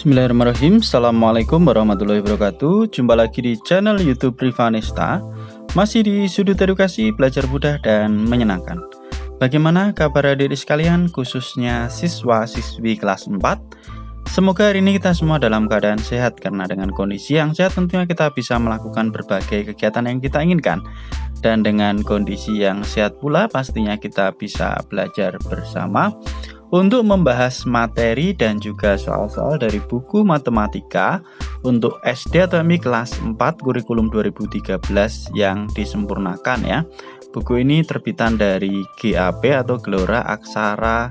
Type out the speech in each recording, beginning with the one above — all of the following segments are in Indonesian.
Bismillahirrahmanirrahim. Assalamualaikum warahmatullahi wabarakatuh. Jumpa lagi di channel YouTube Privanesta. Masih di sudut edukasi, belajar mudah dan menyenangkan. Bagaimana kabar adik-adik sekalian, khususnya siswa-siswi kelas 4? Semoga hari ini kita semua dalam keadaan sehat, karena dengan kondisi yang sehat tentunya kita bisa melakukan berbagai kegiatan yang kita inginkan. Dan dengan kondisi yang sehat pula pastinya kita bisa belajar bersama untuk membahas materi dan juga soal-soal dari buku matematika untuk SD atau MI kelas 4 kurikulum 2013 yang disempurnakan ya. Buku ini terbitan dari GAP atau Gelora Aksara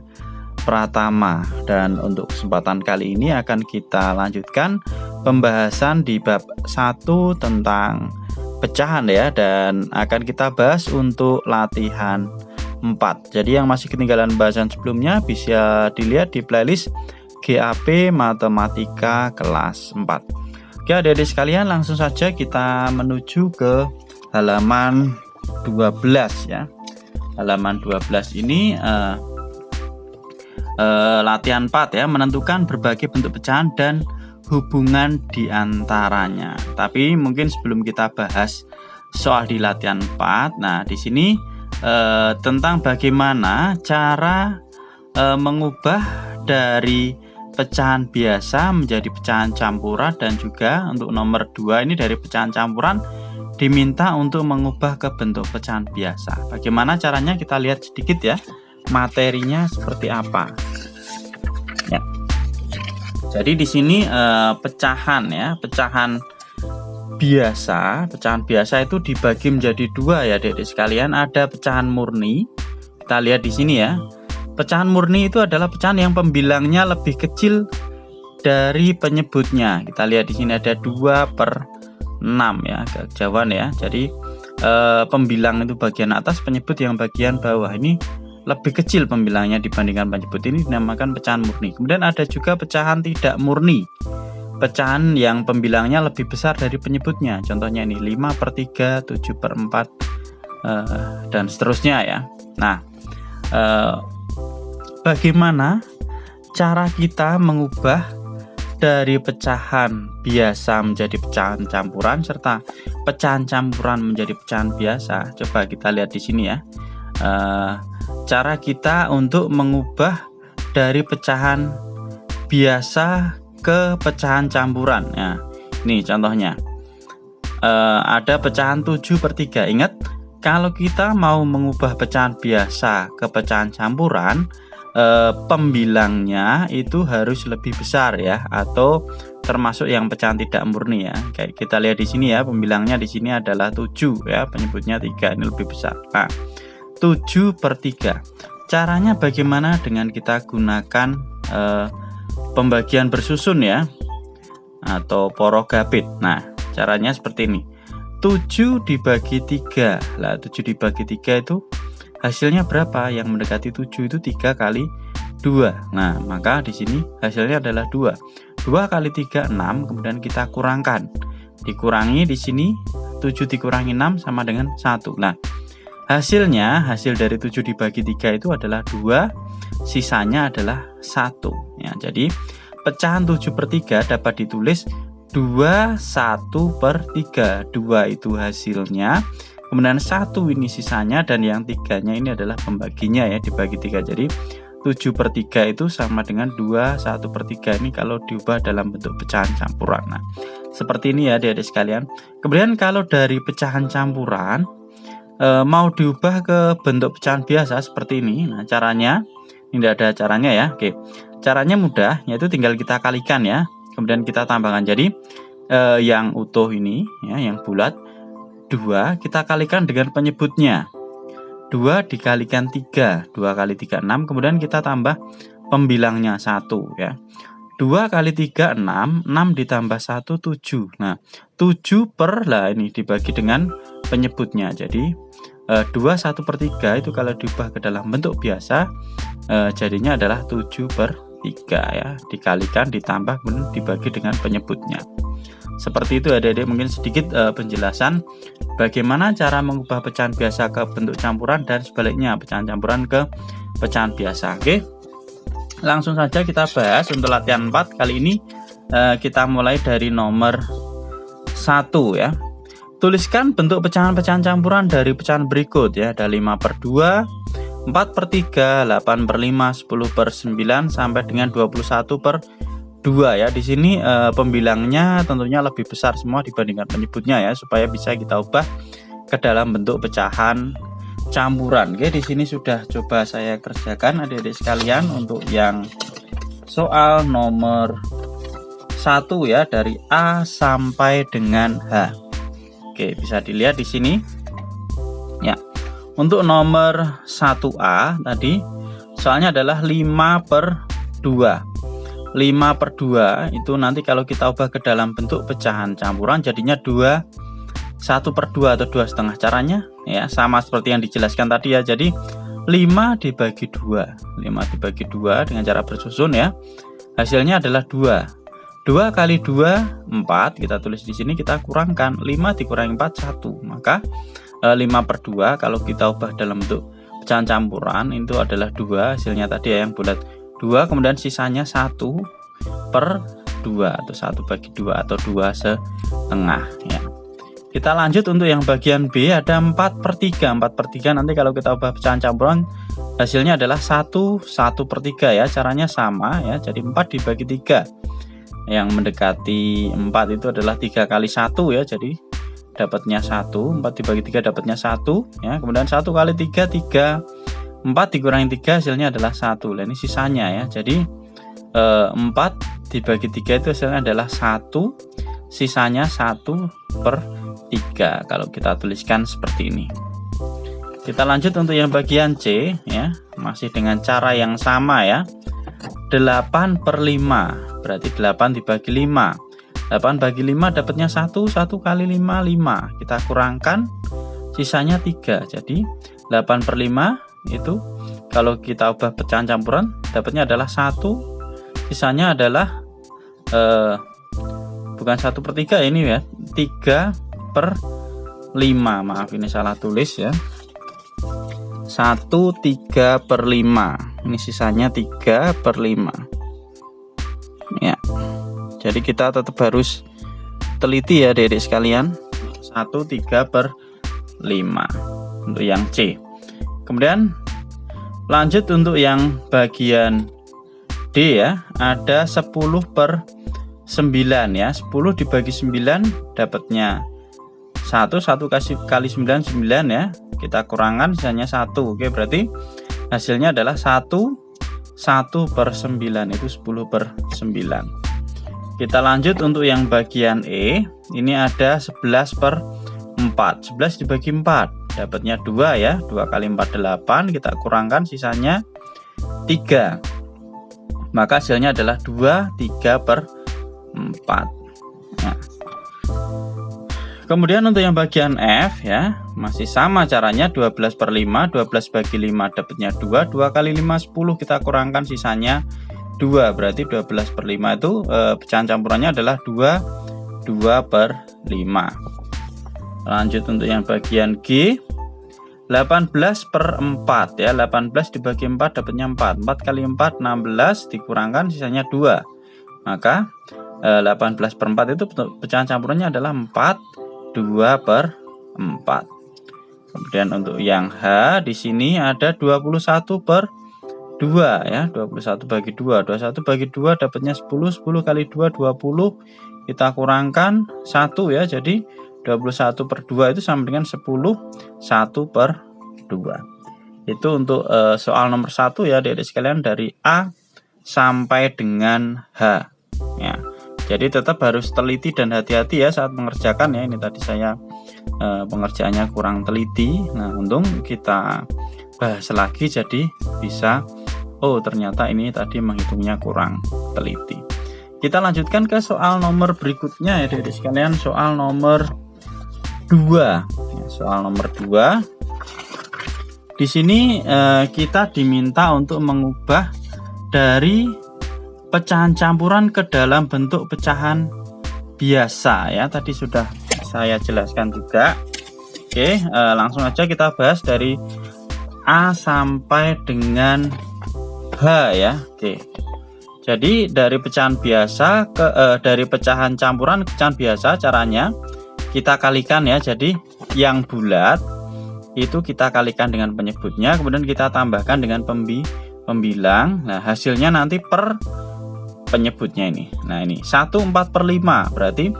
Pratama, dan untuk kesempatan kali ini akan kita lanjutkan pembahasan di bab 1 tentang pecahan ya, dan akan kita bahas untuk latihan 4. Jadi yang masih ketinggalan bahasan sebelumnya bisa dilihat di playlist GAP Matematika kelas 4. Oke adik-adik sekalian, langsung saja kita menuju ke halaman 12 ya. Halaman 12 ini latihan 4 ya, menentukan berbagai bentuk pecahan dan hubungan diantaranya. Tapi mungkin sebelum kita bahas soal di latihan 4, nah di sini tentang bagaimana cara mengubah dari pecahan biasa menjadi pecahan campuran, dan juga untuk nomor 2 ini dari pecahan campuran diminta untuk mengubah ke bentuk pecahan biasa. Bagaimana caranya, kita lihat sedikit ya materinya seperti apa ya. Jadi di sini pecahan ya, pecahan biasa itu dibagi menjadi 2 ya adik-adik sekalian. Ada pecahan murni, kita lihat di sini ya. Pecahan murni itu adalah pecahan yang pembilangnya lebih kecil dari penyebutnya. Kita lihat di sini ada 2/6 ya, agak jauhan ya. Jadi pembilang itu bagian atas, penyebut yang bagian bawah. Ini lebih kecil pembilangnya dibandingkan penyebut, ini dinamakan pecahan murni. Kemudian ada juga pecahan tidak murni, pecahan yang pembilangnya lebih besar dari penyebutnya. Contohnya ini 5/3, 7/4 dan seterusnya ya. Nah, bagaimana cara kita mengubah dari pecahan biasa menjadi pecahan campuran, serta pecahan campuran menjadi pecahan biasa? Coba kita lihat di sini ya. Cara kita untuk mengubah dari pecahan biasa ke pecahan campuran. Nah, ini contohnya. Ada pecahan 7/3. Ingat, kalau kita mau mengubah pecahan biasa ke pecahan campuran, pembilangnya itu harus lebih besar ya, atau termasuk yang pecahan tidak murni ya. Kayak kita lihat di sini ya, pembilangnya di sini adalah 7 ya, penyebutnya 3, ini lebih besar. Nah, 7/3. Caranya bagaimana? Dengan kita gunakan pembagian bersusun ya, atau porogabit. Nah, caranya seperti ini. 7 dibagi 3. Lah, 7 dibagi 3 itu hasilnya berapa? Yang mendekati 7 itu 3 kali 2. Nah, maka di sini hasilnya adalah 2. 2 kali 3 6, kemudian kita kurangkan. Dikurangi di sini 7 dikurangi 6 sama dengan 1. Nah, hasilnya, hasil dari 7 dibagi 3 itu adalah 2, sisanya adalah 1 ya. Jadi pecahan 7/3 dapat ditulis 21/3. 2 itu hasilnya, kemudian 1 ini sisanya, dan yang 3-nya ini adalah pembaginya ya, dibagi 3. Jadi 7/3 itu sama dengan 21/3 ini kalau diubah dalam bentuk pecahan campuran. Nah, seperti ini ya adik-adik sekalian. Kemudian kalau dari pecahan campuran mau diubah ke bentuk pecahan biasa seperti ini. Nah, caranya ini tidak ada caranya ya. Oke, caranya mudah, yaitu tinggal kita kalikan ya, kemudian kita tambahkan. Jadi yang utuh ini ya, yang bulat 2 kita kalikan dengan penyebutnya. 2 dikalikan 3, 2 kali 3 6, kemudian kita tambah pembilangnya 1 ya. 2 kali 3 6, 6 ditambah 1 7. Nah, 7 per lah ini dibagi dengan penyebutnya. Jadi 21/3 itu kalau diubah ke dalam bentuk biasa jadinya adalah 7/3 ya, dikalikan ditambah kemudian dibagi dengan penyebutnya. Seperti itu adik-adik, mungkin sedikit penjelasan bagaimana cara mengubah pecahan biasa ke bentuk campuran, dan sebaliknya pecahan campuran ke pecahan biasa. Oke, langsung saja kita bahas untuk latihan 4 kali ini. kita mulai dari nomor 1 ya. Tuliskan bentuk pecahan-pecahan campuran dari pecahan berikut ya. Ada 5/2, 4/3, 8/5, 10/9 sampai dengan 21/2 ya. Di sini pembilangnya tentunya lebih besar semua dibandingkan penyebutnya ya, supaya bisa kita ubah ke dalam bentuk pecahan campuran. Oke, di sini sudah coba saya kerjakan adik-adik sekalian untuk yang soal nomor 1 ya, dari A sampai dengan H. Oke, bisa dilihat di sini. Ya. Untuk nomor 1A tadi soalnya adalah 5/2. 5/2 itu nanti kalau kita ubah ke dalam bentuk pecahan campuran jadinya 1/2 atau 2,5. Caranya ya sama seperti yang dijelaskan tadi ya. Jadi 5 dibagi 2. 5 dibagi 2 dengan cara bersusun ya. Hasilnya adalah 2. 2 kali 2 4, kita tulis di sini, kita kurangkan 5 dikurangi 4 1. Maka 5/2 kalau kita ubah dalam bentuk pecahan campuran itu adalah 2, hasilnya tadi ya yang bulat 2, kemudian sisanya 1/2 atau 1/2 atau 2,5 ya. Kita lanjut untuk yang bagian B, ada 4/3. 4/3 nanti kalau kita ubah pecahan campuran hasilnya adalah 1/3 ya. Caranya sama ya, jadi 4 dibagi 3. Yang mendekati 4 itu adalah 3 kali 1 ya, jadi dapatnya 1. 4 dibagi 3 dapatnya 1 ya. Kemudian 1 kali 3 3, 4 dikurangi 3 hasilnya adalah 1. Nah, ini sisanya ya. Jadi 4 dibagi 3 itu hasilnya adalah 1, sisanya 1/3 kalau kita tuliskan seperti ini. Kita lanjut untuk yang bagian C ya, masih dengan cara yang sama ya. 8/5 berarti 8 dibagi 5. 8 bagi 5 dapatnya 1, 1 kali 5 5. Kita kurangkan sisanya 3. Jadi 8/5 itu kalau kita ubah pecahan campuran dapatnya adalah 1, sisanya adalah bukan 1/3 ini ya, 3/5. Maaf ini salah tulis ya. 1/3/5. Ini sisanya 3/5. Ya. Jadi kita tetap harus teliti ya adik-adik sekalian. 1/3/5 untuk yang C. Kemudian lanjut untuk yang bagian D ya, ada 10/9 ya. 10 dibagi 9 dapatnya 1 kali 9 9 ya. Kita kurangkan sisanya 1. Oke, berarti hasilnya adalah 1/9 itu 10/9. Kita lanjut untuk yang bagian E. Ini ada 11/4. 11 dibagi 4 dapatnya 2 ya. 2 kali 4 8, kita kurangkan sisanya 3. Maka hasilnya adalah 2/3/4. Nah. Kemudian untuk yang bagian F ya, masih sama caranya. 12/5, 12 bagi 5 dapatnya 2, 2 kali 5 10, kita kurangkan sisanya 2, berarti 12/5 itu pecahan campurannya adalah 2/5. Lanjut untuk yang bagian G, 18/4 ya. 18 dibagi 4 dapatnya 4, 4 kali 4 16, dikurangkan sisanya 2. Maka 18/4 itu pecahan campurannya adalah 2/4. Kemudian untuk yang H di sini ada 21/2 ya. 21 bagi 2, 21 bagi 2 dapatnya 10, 10 kali 2 20, kita kurangkan 1 ya. Jadi 21/2 itu sama dengan 10 1/2. Itu untuk soal nomor 1 ya adik-adik sekalian, dari A sampai dengan H ya. Jadi tetap harus teliti dan hati-hati ya saat mengerjakan ya. Ini tadi saya pengerjaannya kurang teliti. Nah, untung kita bahas lagi jadi bisa, oh ternyata ini tadi menghitungnya kurang teliti. Kita lanjutkan ke soal nomor berikutnya ya adik-adik sekalian, soal nomor 2. Ya, soal nomor 2. Di sini kita diminta untuk mengubah dari pecahan campuran ke dalam bentuk pecahan biasa ya. Tadi sudah saya jelaskan juga. Oke, langsung aja kita bahas dari A sampai dengan H ya. Oke. Jadi dari pecahan biasa dari pecahan campuran ke pecahan biasa, caranya kita kalikan ya. Jadi yang bulat itu kita kalikan dengan penyebutnya, kemudian kita tambahkan dengan pembilang. Nah, hasilnya nanti per penyebutnya ini. Nah, ini 1/4/5 berarti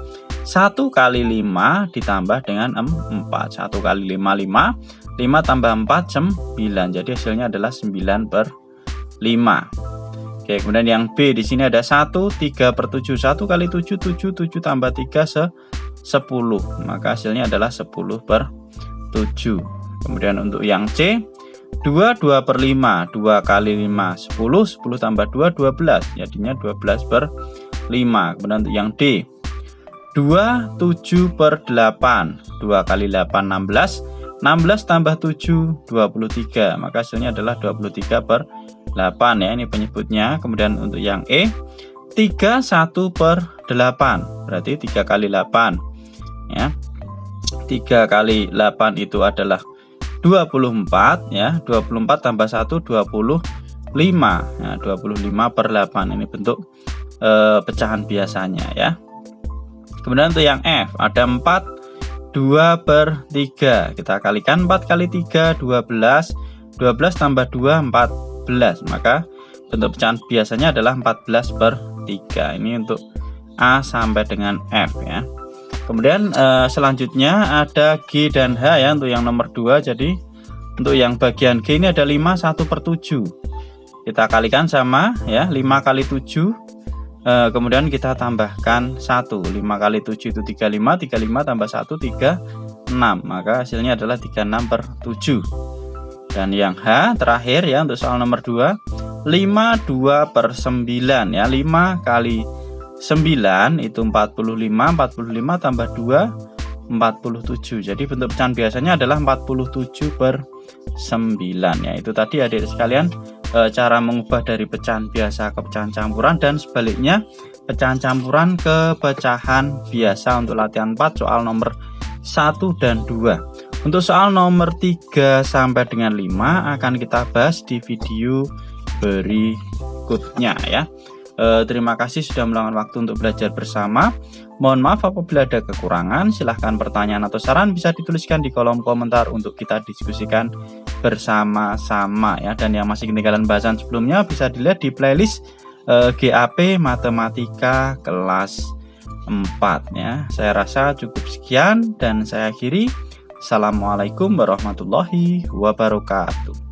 1 kali 5 ditambah dengan 4. 1 kali 5 5, 5 tambah 4 9. Jadi hasilnya adalah 9/5. Oke, kemudian yang B di sini ada 1 3/7. 1 kali 7 7, 7 tambah 3 10. Maka hasilnya adalah 10/7. Kemudian untuk yang C 2 2/5. 2 kali 5 10, 10 tambah 2 12. Jadinya 12/5. Kemudian untuk yang D 2 7/8. 2 kali 8 16. 16 tambah 7 23. Maka hasilnya adalah 23/8 ya, ini penyebutnya. Kemudian untuk yang E 3 1/8. Berarti 3 kali 8 ya. 3 kali 8 itu adalah 24 ya. 24 tambah 1 25 ya, 25/8. Ini bentuk pecahan biasanya ya. Kemudian untuk yang F ada 4 2/3. Kita kalikan 4 kali 3 12. 12 tambah 2 14. Maka bentuk pecahan biasanya adalah 14/3. Ini untuk A sampai dengan F ya. Kemudian selanjutnya ada G dan H ya, untuk yang nomor 2. Jadi untuk yang bagian G ini ada 5 1/7. Kita kalikan sama ya, 5 kali 7. Kemudian kita tambahkan 1. 5 kali 7 itu 35. 35 tambah 1 36. Maka hasilnya adalah 36/7. Dan yang H terakhir ya, untuk soal nomor 2 5 2/9 ya. 5 kali 9 itu 45. 45 tambah 2 47. Jadi bentuk pecahan biasanya adalah 47/9 ya. Itu tadi adik sekalian cara mengubah dari pecahan biasa ke pecahan campuran, dan sebaliknya pecahan campuran ke pecahan biasa untuk latihan 4 soal nomor 1 dan 2. Untuk soal nomor 3 sampai dengan 5 akan kita bahas di video berikutnya ya. Terima kasih sudah meluangkan waktu untuk belajar bersama. Mohon maaf apabila ada kekurangan. Silahkan pertanyaan atau saran bisa dituliskan di kolom komentar untuk kita diskusikan bersama-sama ya. Dan yang masih ketinggalan bahasan sebelumnya bisa dilihat di playlist GAP Matematika kelas 4 ya. Saya rasa cukup sekian dan saya akhiri. Assalamualaikum warahmatullahi wabarakatuh.